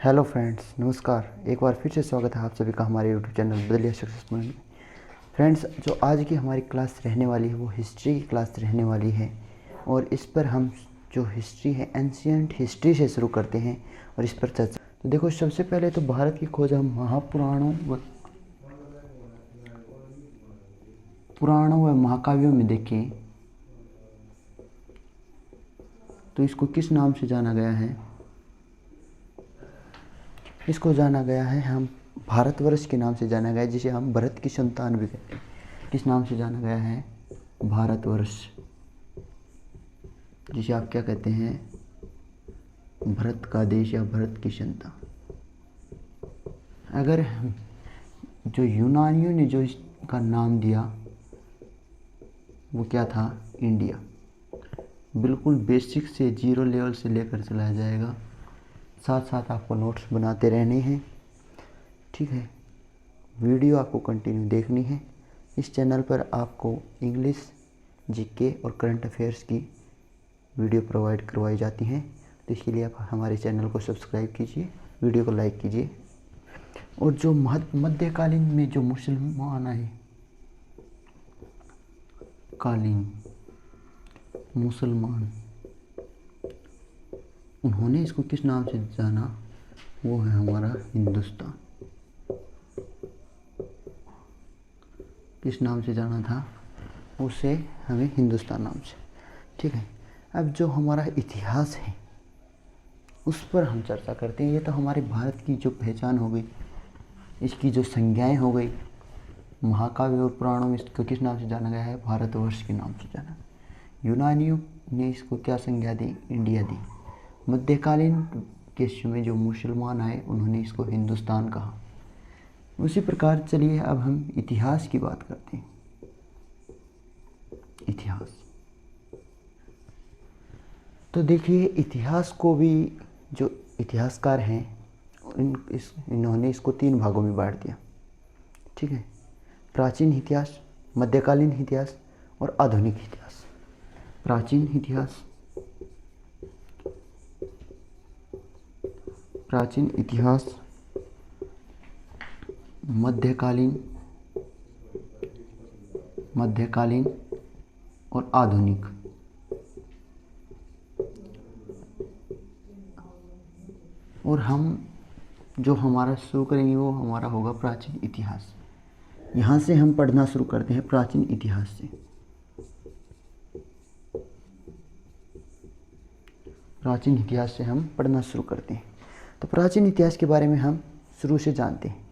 Hello friends, नमस्कार। एक बार फिर से स्वागत है आप सभी का हमारे यूट्यूब चैनल बदलिया सक्सेसफुल में। फ्रेंड्स, जो आज की हमारी क्लास रहने वाली है वो हिस्ट्री की क्लास रहने वाली है और इस पर हम जो हिस्ट्री है एंशियंट हिस्ट्री से शुरू करते हैं और इस पर चर्चा। तो देखो, सबसे पहले तो भारत की खोज हम पुराणों व महाकाव्यों में देखें तो इसको किस नाम से जाना गया है? इसको जाना गया है हम भारतवर्ष के नाम से जाना गया है, जिसे हम भरत की संतान भी कहते हैं। किस नाम से जाना गया है? भारतवर्ष, जिसे आप क्या कहते हैं? भरत का देश या भरत की संतान। अगर जो यूनानियों ने जो इसका नाम दिया वो क्या था? इंडिया। बिल्कुल बेसिक से जीरो लेवल से लेकर चलाया जाएगा, साथ साथ आपको नोट्स बनाते रहने हैं, ठीक है। वीडियो आपको कंटिन्यू देखनी है। इस चैनल पर आपको इंग्लिश, जीके और करंट अफेयर्स की वीडियो प्रोवाइड करवाई जाती हैं, तो इसके लिए आप हमारे चैनल को सब्सक्राइब कीजिए, वीडियो को लाइक कीजिए। और जो मध्यकालीन में जो मुसलमान उन्होंने इसको किस नाम से जाना? वो है हमारा हिंदुस्तान। किस नाम से जाना था उसे? हमें हिंदुस्तान नाम से, ठीक है। अब जो हमारा इतिहास है उस पर हम चर्चा करते हैं। ये तो हमारे भारत की जो पहचान हो गई, इसकी जो संज्ञाएं हो गई। महाकाव्य और पुराणों में इसको किस नाम से जाना गया है? भारतवर्ष के नाम से जाना। यूनानियों ने इसको क्या संज्ञा दी? इंडिया दी। मध्यकालीन के समय जो मुसलमान आए उन्होंने इसको हिंदुस्तान कहा। उसी प्रकार चलिए अब हम इतिहास की बात करते हैं। इतिहास तो देखिए, इतिहास को भी जो इतिहासकार हैं इन्होंने इसको 3 भागों में बांट दिया, ठीक है। प्राचीन इतिहास, मध्यकालीन इतिहास और आधुनिक इतिहास। प्राचीन इतिहास, मध्यकालीन और आधुनिक। और हम जो हमारा शुरू करेंगे वो हमारा होगा प्राचीन इतिहास। यहाँ से हम पढ़ना शुरू करते हैं प्राचीन इतिहास से। प्राचीन इतिहास से हम पढ़ना शुरू करते हैं। तो प्राचीन इतिहास के बारे में हम शुरू से जानते हैं।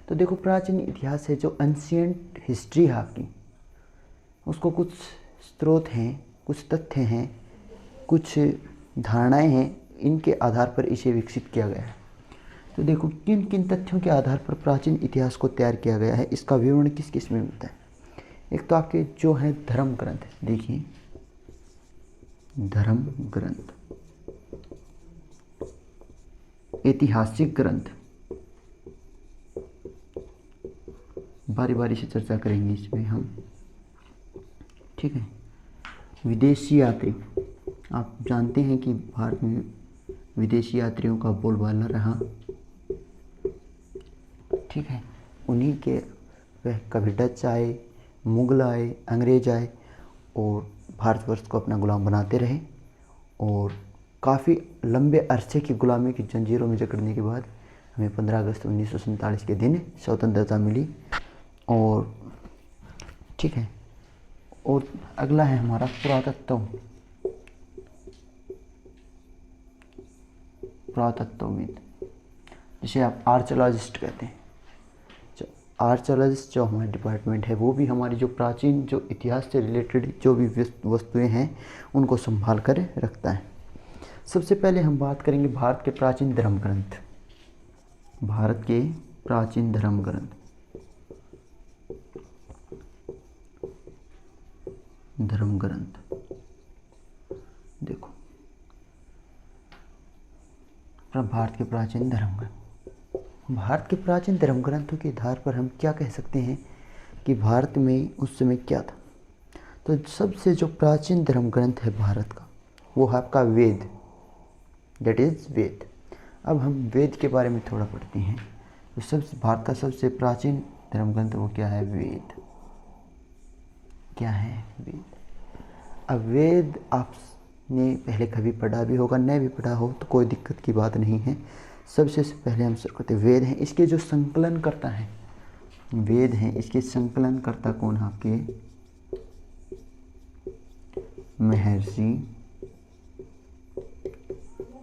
तो देखो, प्राचीन इतिहास है जो एंशियंट हिस्ट्री है आपकी, उसको कुछ स्रोत हैं, कुछ तथ्य हैं, कुछ धारणाएं हैं, इनके आधार पर इसे विकसित किया गया है। तो देखो, किन किन तथ्यों के आधार पर प्राचीन इतिहास को तैयार किया गया है, इसका विवरण किस किस में मिलता है। एक तो आपके जो है धर्म ग्रंथ, देखिए धर्म ग्रंथ, ऐतिहासिक ग्रंथ, बारी बारी से चर्चा करेंगे इसमें हम, ठीक है। विदेशी यात्री, आप जानते हैं कि भारत में विदेशी यात्रियों का बोलबाला रहा, ठीक है। उन्हीं के वह कभी डच आए, मुगल आए, अंग्रेज आए और भारतवर्ष को अपना गुलाम बनाते रहे। और काफ़ी लंबे अरसे की गुलामी की जंजीरों में जकड़ने के बाद हमें 15 अगस्त 1947 के दिन स्वतंत्रता मिली। और ठीक है, और अगला है हमारा पुरातत्वविद, जिसे आप आर्कियोलॉजिस्ट कहते हैं। आर्कियोलॉजिस्ट जो हमारा डिपार्टमेंट है वो भी हमारी जो प्राचीन जो इतिहास से रिलेटेड जो भी वस्तुएं हैं उनको संभाल कर रखता है। सबसे पहले हम बात करेंगे भारत के प्राचीन धर्म ग्रंथ। भारत के प्राचीन धर्म ग्रंथ, देखो भारत के प्राचीन धर्म ग्रंथ। भारत के प्राचीन धर्म ग्रंथों के आधार पर हम क्या कह सकते हैं कि भारत में उस समय क्या था। तो सबसे जो प्राचीन धर्म ग्रंथ है भारत का वो है आपका वेद, दैट इज वेद। अब हम वेद के बारे में थोड़ा पढ़ते हैं। तो सबसे भारत का सबसे प्राचीन धर्म ग्रंथ वो क्या है? वेद। क्या है? वेद। अब वेद आपने पहले कभी पढ़ा भी होगा, नहीं भी पढ़ा हो तो कोई दिक्कत की बात नहीं है। सबसे पहले हम शुरू करते हैं। वेद हैं, इसके जो संकलन करता है, वेद हैं, इसके संकलन करता कौन है आपके? महर्षि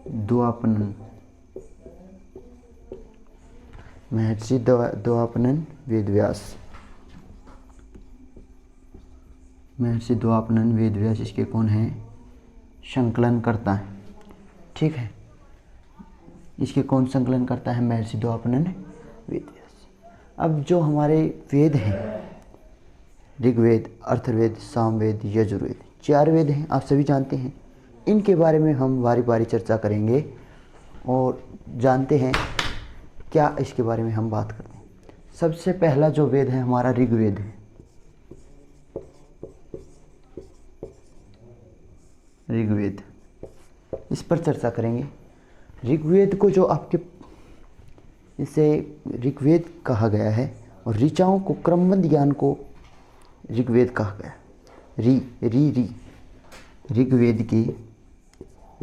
द्वापनन। महर्षि द्वापनन वेदव्यास। महर्षि द्वापनन वेदव्यास इसके कौन है? संकलन करता है। ठीक है, इसके कौन संकलन करता है? महर्षि द्वापनन वेदव्यास। अब जो हमारे वेद हैं, ऋग्वेद, अथर्ववेद, सामवेद, यजुर्वेद, 4 वेद हैं, आप सभी जानते हैं। इनके बारे में हम बारी बारी चर्चा करेंगे और जानते हैं क्या इसके बारे में हम बात करते हैं। सबसे पहला जो वेद है हमारा ऋग्वेद है। ऋग्वेद, इस पर चर्चा करेंगे। ऋग्वेद को जो आपके इसे ऋग्वेद कहा गया है और ऋचाओं को, क्रमबद्ध ज्ञान को ऋग्वेद कहा गया। री ऋग्वेद की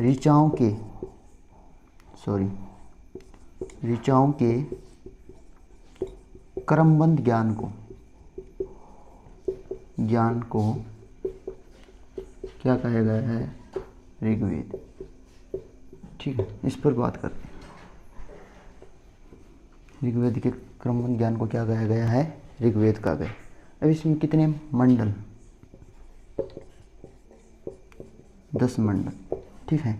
ऋचाओं के क्रमबद्ध ज्ञान को क्या कहा गया है? ऋग्वेद। ठीक है, इस पर बात करते हैं। ऋग्वेद के क्रमबद्ध ज्ञान को क्या कहा गया है? ऋग्वेद कहा गया। अब इसमें कितने मंडल? 10 मंडल। ठीक है,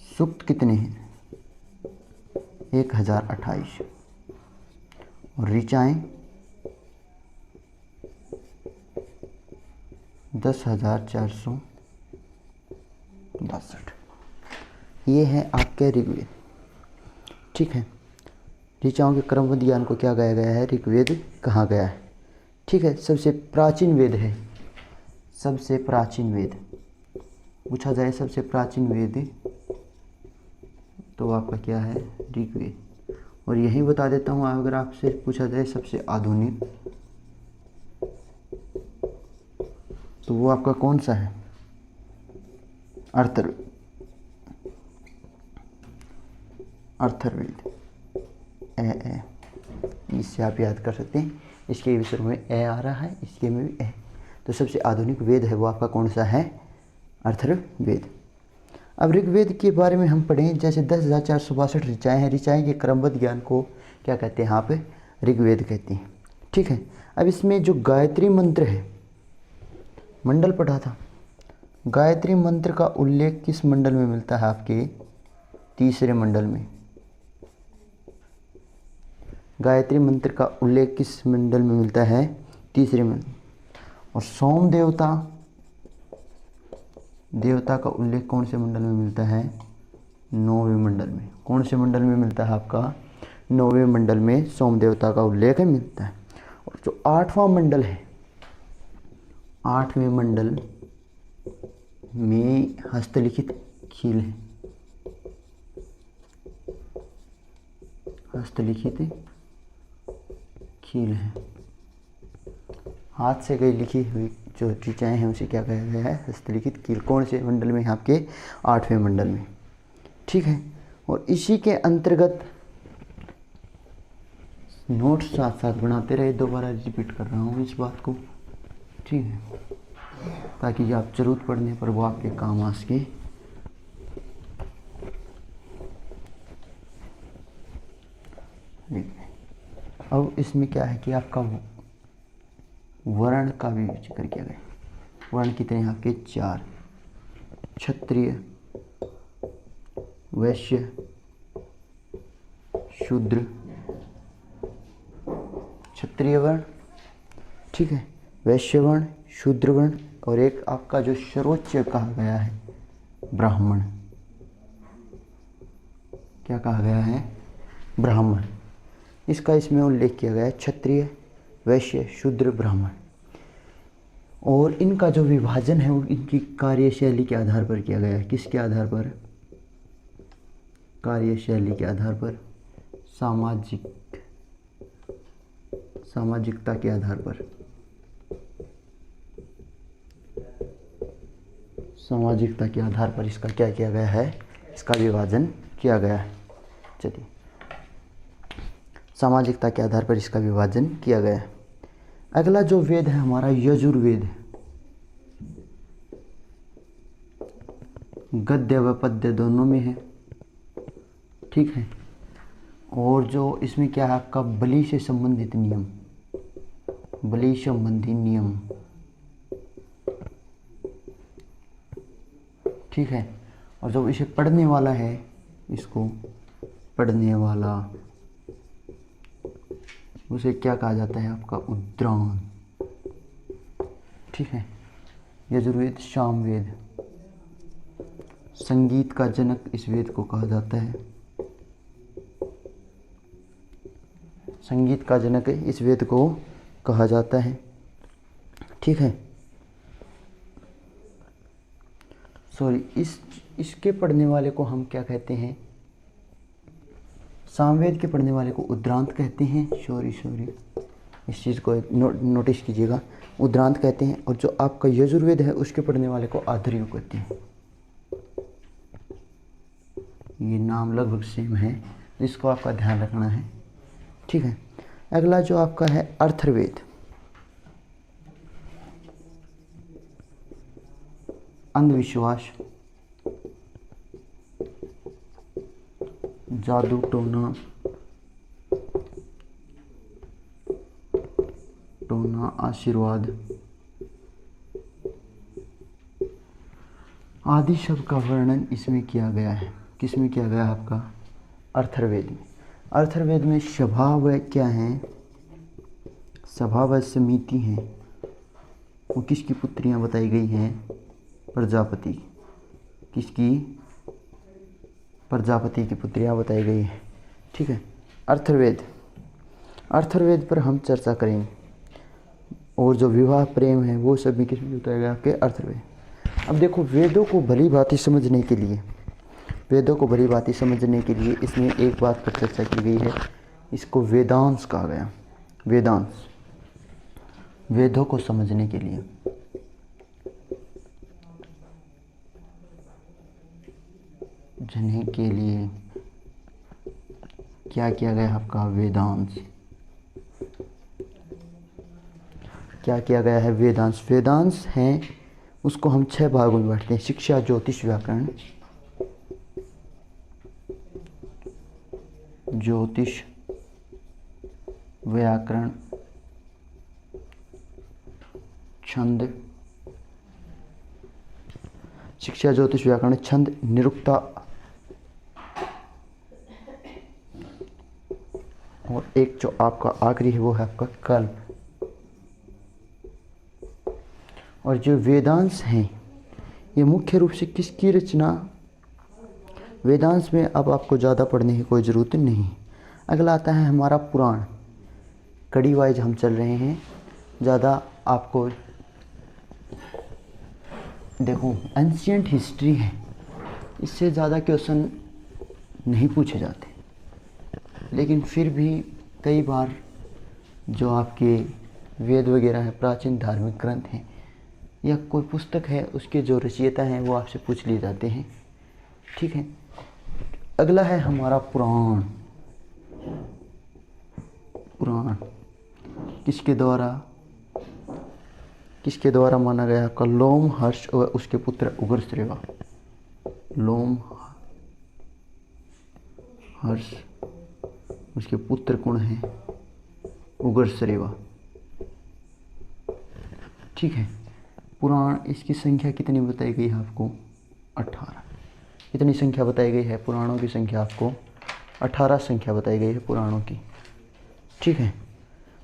सूक्त कितने हैं? 1028 और ऋचाएं 10,462। ये है आपके ऋग्वेद। ठीक है, ऋचाओं के क्रमबद्ध ज्ञान को क्या कहा गया है? ऋग्वेद कहा गया है। ठीक है, सबसे प्राचीन वेद है। सबसे प्राचीन वेद पूछा जाए, सबसे प्राचीन वेद तो आपका क्या है? ऋग्वेद। और यही बता देता हूँ, अगर आपसे पूछा जाए सबसे आधुनिक तो वो आपका कौन सा है? अथर्ववेद। इससे आप याद कर सकते हैं। इसके भी शुरू में ए आ रहा है, इसके में भी ए। तो सबसे आधुनिक वेद है वो आपका कौन सा है? अथर्ववेद। अब ऋग्वेद के बारे में हम पढ़ें, जैसे 10,462 ऋचाएँ हैं। ऋचाएँ के क्रमबद्ध ज्ञान को क्या कहते हैं? यहाँ पे ऋग्वेद कहते हैं। ठीक है, अब इसमें जो गायत्री मंत्र है, मंडल पढ़ा था। गायत्री मंत्र का उल्लेख किस मंडल में मिलता है? आपके 3रे मंडल में। गायत्री मंत्र का उल्लेख किस मंडल में मिलता है? 3रे मंडल। और सोम देवता का उल्लेख कौन से मंडल में मिलता है? 9वें मंडल में। कौन से मंडल में मिलता है? आपका 9वें मंडल में सोम देवता का उल्लेख मिलता है। और जो 8वां मंडल है, 8वें मंडल में हस्तलिखित खील है। हस्तलिखित खील है। हाथ से गई लिखी हुई जो ऋचाएँ हैं उसे क्या कहा गया है? हस्तलिखित कील। कौन से मंडल में? आपके 8वें मंडल में। ठीक है, और इसी के अंतर्गत नोट्स साथ साथ बनाते रहे। दोबारा रिपीट कर रहा हूँ इस बात को। ठीक है, ताकि आप जरूरत पड़ने पर वो आपके काम आ सके। अब इसमें क्या है कि आपका वर्ण का भी जिक्र किया गया। वर्ण कितने हैं आपके? 4। क्षत्रिय, वैश्य, शूद्र, क्षत्रिय वर्ण, ठीक है, वैश्य वर्ण, शूद्र वर्ण, और एक आपका जो सर्वोच्च कहा गया है ब्राह्मण। क्या कहा गया है? ब्राह्मण। इसका इसमें उल्लेख किया गया है, क्षत्रिय, वैश्य, शूद्र, ब्राह्मण। और इनका जो विभाजन है वो इनकी कार्यशैली के आधार पर किया गया है। किसके आधार पर? कार्यशैली के आधार पर, सामाजिकता के आधार पर, सामाजिकता के आधार पर इसका क्या किया गया है, इसका विभाजन किया गया है। चलिए, सामाजिकता के आधार पर इसका विभाजन किया गया है। अगला जो वेद है हमारा यजुर्वेद, गद्य व पद्य दोनों में है, ठीक है। और जो इसमें क्या है आपका बलि से संबंधित नियम, बलि संबंधी नियम, ठीक है। और जो इसे पढ़ने वाला है, इसको पढ़ने वाला, उसे क्या कहा जाता है आपका उद्रान, ठीक है। यजुर्वेद सामवेद, संगीत का जनक इस वेद को कहा जाता है, संगीत का जनक इस वेद को कहा जाता है, ठीक है। सॉरी, इसके पढ़ने वाले को हम क्या कहते हैं, सामवेद के पढ़ने वाले को उद्रांत कहते हैं। सॉरी, इस चीज़ को नोटिस कीजिएगा, उद्रांत कहते हैं। और जो आपका यजुर्वेद है उसके पढ़ने वाले को आधुर्य कहते हैं। ये नाम लगभग सेम है, इसको आपका ध्यान रखना है, ठीक है। अगला जो आपका है अथर्ववेद, अंधविश्वास, जादू टोना आशीर्वाद आदि शब्द का वर्णन इसमें किया गया है। किसमें किया गया है आपका अथर्ववेद में। अथर्ववेद में स्वभाव क्या है, स्वभाव समिति हैं, वो किसकी पुत्रियां बताई गई हैं, प्रजापति, किसकी, प्रजापति की पुत्रियां बताई गई है, ठीक है। अथर्ववेद पर हम चर्चा करेंगे। और जो विवाह प्रेम है वो सब भी किसमें बताया गया आपके अथर्ववेद। अब देखो, वेदों को भली भांति समझने के लिए, इसमें एक बात पर चर्चा की गई है, इसको वेदांश कहा गया। वेदांश, वेदों को समझने के लिए क्या किया गया आपका वेदांश, क्या किया गया है वेदांश। वेदांश हैं, उसको हम 6 भागों में बांटते हैं, शिक्षा, ज्योतिष, व्याकरण, छंद, शिक्षा, ज्योतिष, व्याकरण, छंद, निरुक्ता और एक जो आपका आखिरी है वो है आपका कल्प। और जो वेदांश हैं ये मुख्य रूप से किसकी रचना, वेदांश में अब आपको ज़्यादा पढ़ने की कोई ज़रूरत नहीं। अगला आता है हमारा पुराण, कड़ी वाइज हम चल रहे हैं, ज़्यादा आपको देखो एंशिएंट हिस्ट्री है, इससे ज़्यादा क्वेश्चन नहीं पूछे जाते, लेकिन फिर भी कई बार जो आपके वेद वगैरह हैं, प्राचीन धार्मिक ग्रंथ हैं या कोई पुस्तक है, उसके जो रचयिता हैं वो आपसे पूछ लिए जाते हैं, ठीक है। अगला है हमारा पुराण। पुराण किसके द्वारा माना गया आपका लोम हर्ष और उसके पुत्र उग्रश्रेवा। लोम हर्ष, उसके पुत्र कौन है, उग्रश्रेवा, ठीक है। पुराण, इसकी संख्या कितनी बताई गई है आपको, 18। कितनी संख्या बताई गई है पुराणों की संख्या आपको, 18 संख्या बताई गई है पुराणों की, ठीक है।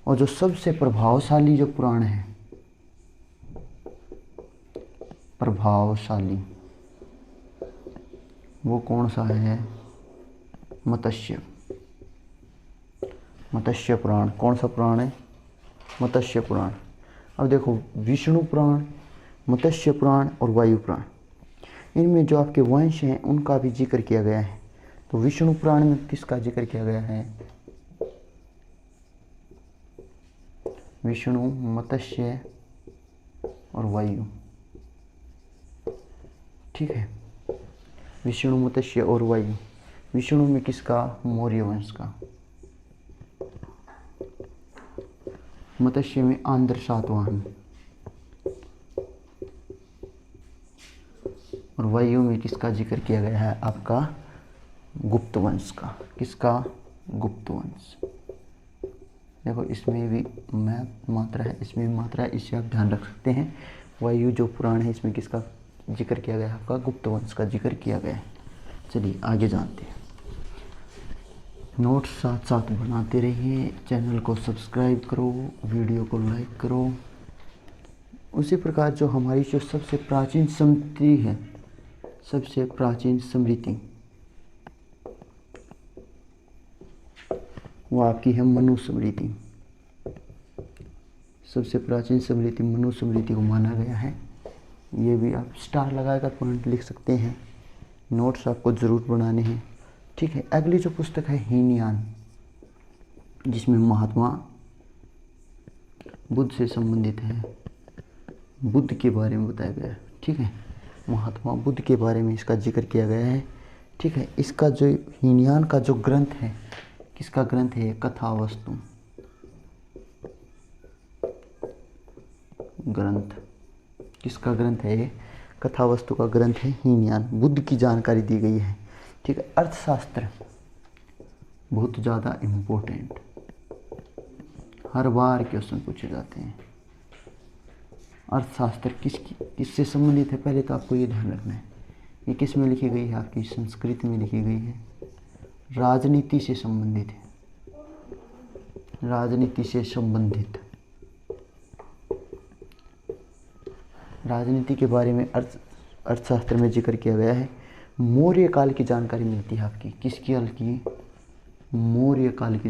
और जो सबसे प्रभावशाली जो पुराण है, प्रभावशाली, वो कौन सा है, मत्स्य पुराण। कौन सा पुराण है, मत्स्य पुराण। अब देखो, विष्णु पुराण, मत्स्य पुराण और वायु पुराण, इनमें जो आपके वंश हैं उनका भी जिक्र किया गया है। तो विष्णु पुराण में किसका जिक्र किया गया है? विष्णु, मत्स्य और वायु। ठीक है, विष्णु, मत्स्य और वायु। विष्णु में किसका? मौर्य वंश का। मत्स्य में आंध्र सातवाहन और वायु में किसका जिक्र किया गया है? आपका गुप्त वंश का। किसका? गुप्त वंश। देखो इसमें भी मात्रा है, इसमें भी मात्रा है, इससे आप ध्यान रख सकते हैं। वायु जो पुराण है इसमें किसका जिक्र किया गया है? आपका गुप्त वंश का जिक्र किया गया है। चलिए आगे जानते हैं। नोट्स साथ साथ बनाते रहिए, चैनल को सब्सक्राइब करो, वीडियो को लाइक करो। उसी प्रकार जो हमारी जो सबसे प्राचीन स्मृति है, सबसे प्राचीन स्मृति, वो आपकी है मनुस्मृति। सबसे प्राचीन स्मृति मनुस्मृति को माना गया है। ये भी आप स्टार लगाकर पॉइंट लिख सकते हैं। नोट्स आपको ज़रूर बनाने हैं। ठीक है, अगली जो पुस्तक है हीनयान, जिसमें महात्मा बुद्ध से संबंधित है, बुद्ध के बारे में बताया गया है। ठीक है, महात्मा बुद्ध के बारे में इसका जिक्र किया गया है। ठीक है, इसका जो हीनयान का जो ग्रंथ है, किसका ग्रंथ है? कथावस्तु ग्रंथ। किसका ग्रंथ है ये? कथावस्तु का ग्रंथ है हीनयान। बुद्ध की जानकारी दी गई है। ठीक है, अर्थशास्त्र बहुत ज़्यादा इम्पोर्टेंट, हर बार क्वेश्चन पूछे जाते हैं। अर्थशास्त्र किससे संबंधित है? पहले तो आपको ये ध्यान रखना है, ये किस में लिखी गई है? आपकी संस्कृत में लिखी गई है। राजनीति से संबंधित है, राजनीति से संबंधित। राजनीति के बारे में अर्थशास्त्र में जिक्र किया गया है। मौर्य काल की जानकारी मिलती है आपकी। किसकी काल की? मौर्य काल की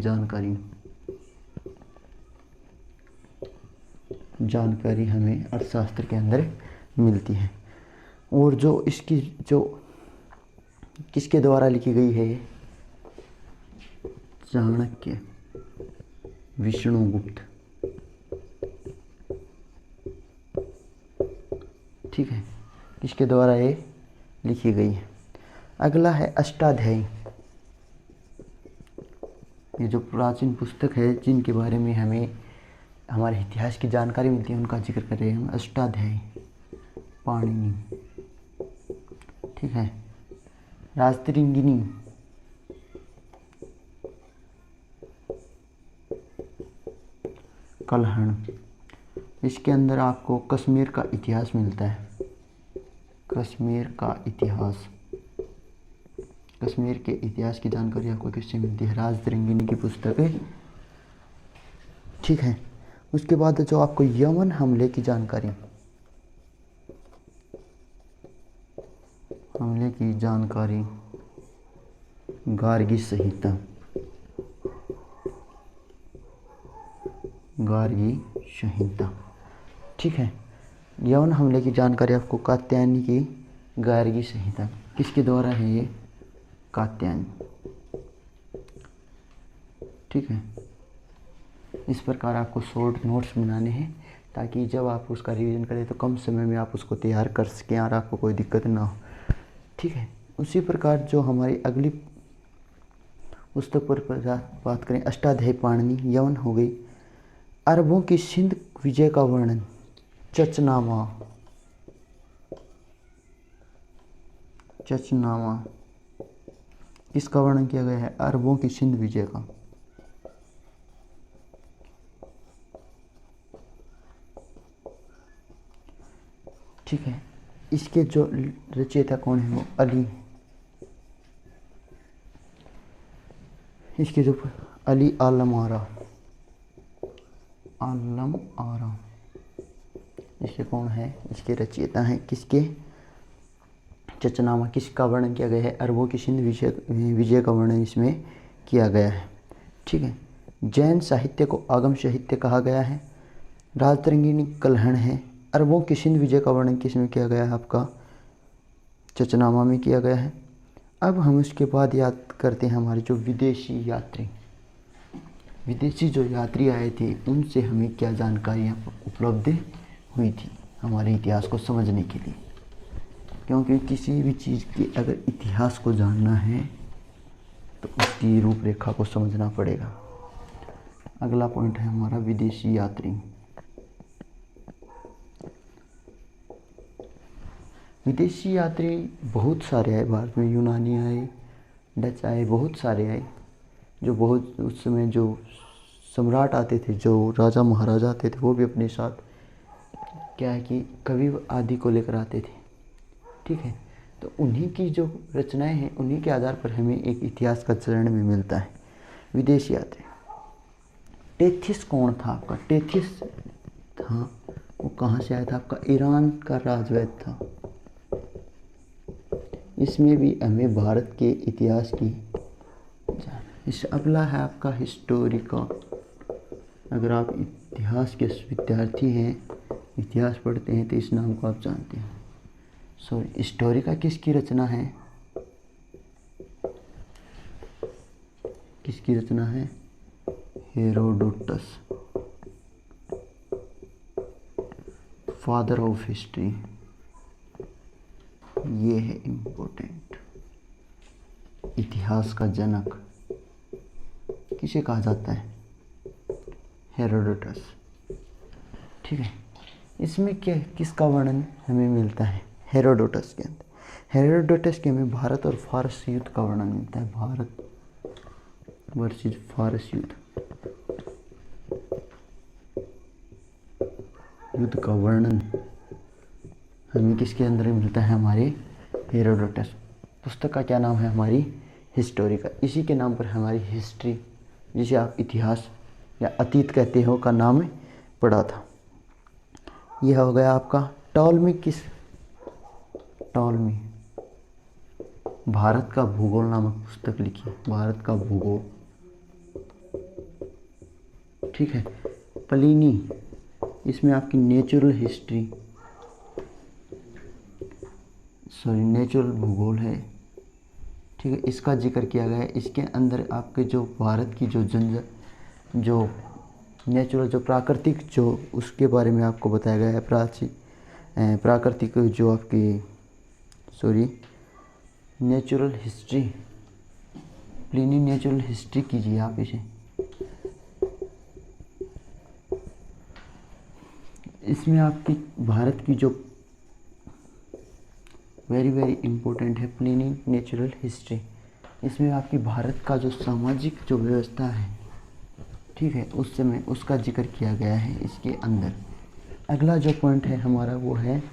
जानकारी हमें अर्थशास्त्र के अंदर मिलती है। और जो इसकी जो किसके द्वारा लिखी गई है? चाणक्य, विष्णुगुप्त। ठीक है, किसके द्वारा ये लिखी गई है? अगला है अष्टाध्यायी। ये जो प्राचीन पुस्तक है जिनके बारे में हमें हमारे इतिहास की जानकारी मिलती है, उनका जिक्र कर रहे हैं हम। अष्टाध्यायी, पाणिनि। ठीक है, राजतरंगिणी, कल्हण। इसके अंदर आपको कश्मीर का इतिहास मिलता है। कश्मीर का इतिहास, कश्मीर के इतिहास की जानकारी आपको किससे मिलती है? राजतरंगिणी की पुस्तक है। ठीक है, उसके बाद जो आपको यमन हमले की जानकारी, हमले की जानकारी, गार्गी संहिता। गार्गी संहिता। ठीक है, यवन हमले की जानकारी आपको कात्यायनी की गार्गी संहिता। किसके द्वारा है ये? कात्यायन। ठीक है, इस प्रकार आपको शॉर्ट नोट्स बनाने हैं ताकि जब आप उसका रिवीजन करें तो कम समय में आप उसको तैयार कर सकें और आपको कोई दिक्कत ना हो। ठीक है, उसी प्रकार जो हमारी अगली पुस्तक पर बात करें, अष्टाध्यायी पाणिनि, यवन हो गई। अरबों की सिंध विजय का वर्णन, चचनामा। चचनामा किसका वर्णन किया गया है? अरबों की सिंध विजय का। ठीक है, इसके जो रचयिता कौन है? वो अली। इसके जो अली आलम आरा, आलम आरा, इसके कौन है? इसके रचयिता हैं। किसके? चचनामा। किसका वर्णन किया गया है? अरबों की सिंध विजय का वर्णन इसमें किया गया है। ठीक है, जैन साहित्य को आगम साहित्य कहा गया है। राजतरंगिणी कल्हण है। अरबों की सिंध विजय का वर्णन किसमें किया गया है? आपका चचनामा में किया गया है। अब हम उसके बाद याद करते हैं हमारे जो विदेशी जो यात्री आए थे उनसे हमें क्या जानकारियाँ उपलब्ध हुई थी हमारे इतिहास को समझने के लिए, क्योंकि किसी भी चीज़ की अगर इतिहास को जानना है तो उसकी रूपरेखा को समझना पड़ेगा। अगला पॉइंट है हमारा विदेशी यात्री। विदेशी यात्री बहुत सारे आए भारत में, यूनानी आए, डच आए, बहुत सारे आए। जो बहुत उस समय जो सम्राट आते थे, जो राजा महाराजा आते थे, वो भी अपने साथ क्या है कि कवि आदि को लेकर आते थे। ठीक है, तो उन्हीं की जो रचनाएं हैं उन्हीं के आधार पर हमें एक इतिहास का चरण भी मिलता है। विदेशी यात्री। टेथिस कौन था आपका? टेथिस था, वो कहाँ से आया था आपका? ईरान का राजवैद्य था। इसमें भी हमें भारत के इतिहास की इस अगला है आपका हिस्टोरिका। अगर आप इतिहास के विद्यार्थी हैं, इतिहास पढ़ते हैं, तो इस नाम को आप जानते हैं। सॉरी, हिस्टोरिका किसकी रचना है? किसकी रचना है? Herodotus, father of history. ये है इम्पोर्टेंट। इतिहास का जनक किसे कहा जाता है? हेरोडोटस। ठीक है, इसमें क्या किसका वर्णन हमें मिलता है? हेरोडोटस के अंदर। हेरोडोटस के हमें भारत और फारस युद्ध का वर्णन मिलता है। भारत वर्सेस फारस युद्ध का वर्णन हमें किसके अंदर मिलता है? हमारे हेरोडोटस। पुस्तक का क्या नाम है? हमारी हिस्टोरिका। इसी के नाम पर हमारी हिस्ट्री, जिसे आप इतिहास या अतीत कहते हो, का नाम पड़ा था। यह हो गया आपका। टॉलमी टॉलमी भारत का भूगोल नामक पुस्तक लिखी, भारत का भूगोल। ठीक है। प्लिनी, इसमें आपकी नेचुरल भूगोल है। ठीक है, इसका जिक्र किया गया है। इसके अंदर आपके जो भारत की जो नेचुरल, जो प्राकृतिक, जो उसके बारे में आपको बताया गया है। प्राकृतिक जो आपकी natural history, Pliny natural history कीजिए आप इसे। इसमें आपकी भारत की जो वेरी वेरी इम्पोर्टेंट है प्लिनी नेचुरल हिस्ट्री। इसमें आपकी भारत का जो सामाजिक जो व्यवस्था है, ठीक है, उस समय उसका जिक्र किया गया है इसके अंदर। अगला जो पॉइंट है हमारा वो है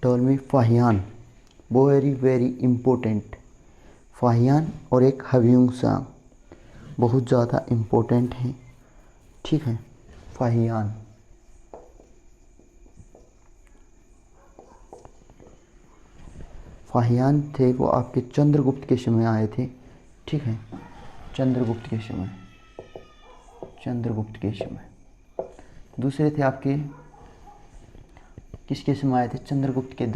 टॉलमी फाहियान। वो वेरी वेरी इम्पोर्टेंट। फाहियान और एक ह्यूएंत्सांग बहुत ज़्यादा इम्पोर्टेंट है। ठीक है, फाहियान थे, वो आपके चंद्रगुप्त के समय आए थे। ठीक है, चंद्रगुप्त के समय। दूसरे थे आपके, किसके समय आए थे? चंद्रगुप्त के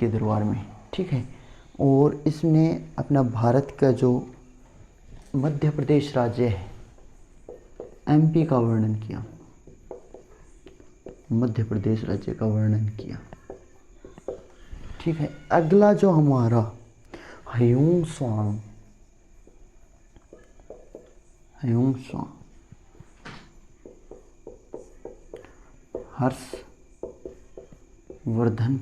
दरबार में, ठीक है। और इसने अपना भारत का जो मध्य प्रदेश राज्य है, एमपी का वर्णन किया, मध्य प्रदेश राज्य का वर्णन किया। ठीक है, अगला जो हमारा ह्यूएंत्सांग, हर्षवर्धन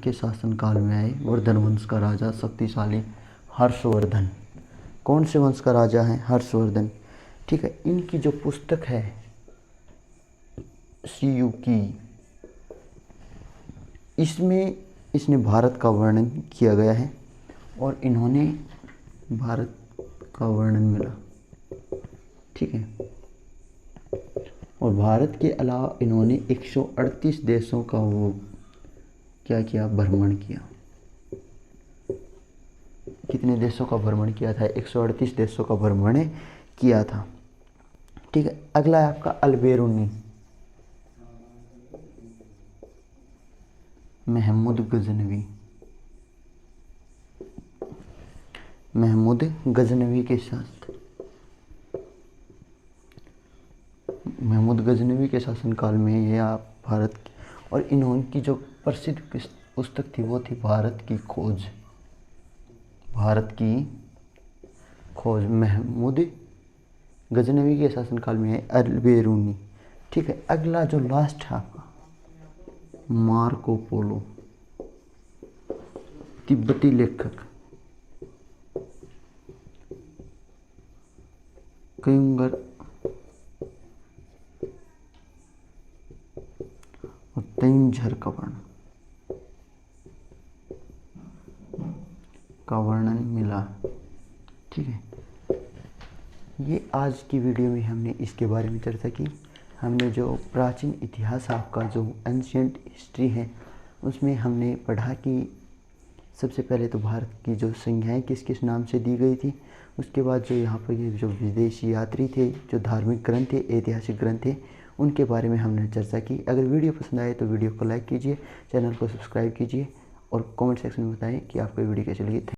के शासनकाल में आए। वर्धन वंश का राजा, शक्तिशाली हर्षवर्धन। कौन से वंश का राजा है? हर्षवर्धन। ठीक है, इनकी जो पुस्तक है सीयू की, इसमें इसने भारत का वर्णन किया गया है और इन्होंने भारत का वर्णन मिला। ठीक है, और भारत के अलावा इन्होंने 138 देशों का वो क्या किया? भ्रमण किया। कितने देशों का भ्रमण किया था? 138 देशों का भ्रमण किया था। ठीक है, अगला है आपका अल्बेरुनी। महमूद गजनवी। महमूद गजनवी के साथ, महमूद गजनवी के शासनकाल में ये आप भारत की, और इनकी जो प्रसिद्ध पुस्तक थी वो थी भारत की खोज। भारत की खोज महमूद गजनवी के शासनकाल में है। अल-बेरूनी। ठीक है, अगला जो लास्ट है आपका मार्को पोलो, तिब्बती लेखक। कयुंगर और तंजर का वर्णन मिला। ठीक है, ये आज की वीडियो में हमने इसके बारे में चर्चा की। हमने जो प्राचीन इतिहास आपका जो एंशिएंट हिस्ट्री है उसमें हमने पढ़ा कि सबसे पहले तो भारत की जो संज्ञाएं किस किस नाम से दी गई थी, उसके बाद जो यहाँ पर ये जो विदेशी यात्री थे, जो धार्मिक ग्रंथ थे, ऐतिहासिक ग्रंथ थे, उनके बारे में हमने चर्चा की। अगर वीडियो पसंद आए तो वीडियो को लाइक कीजिए, चैनल को सब्सक्राइब कीजिए और कमेंट सेक्शन में बताएं कि आपको वीडियो कैसी लगी।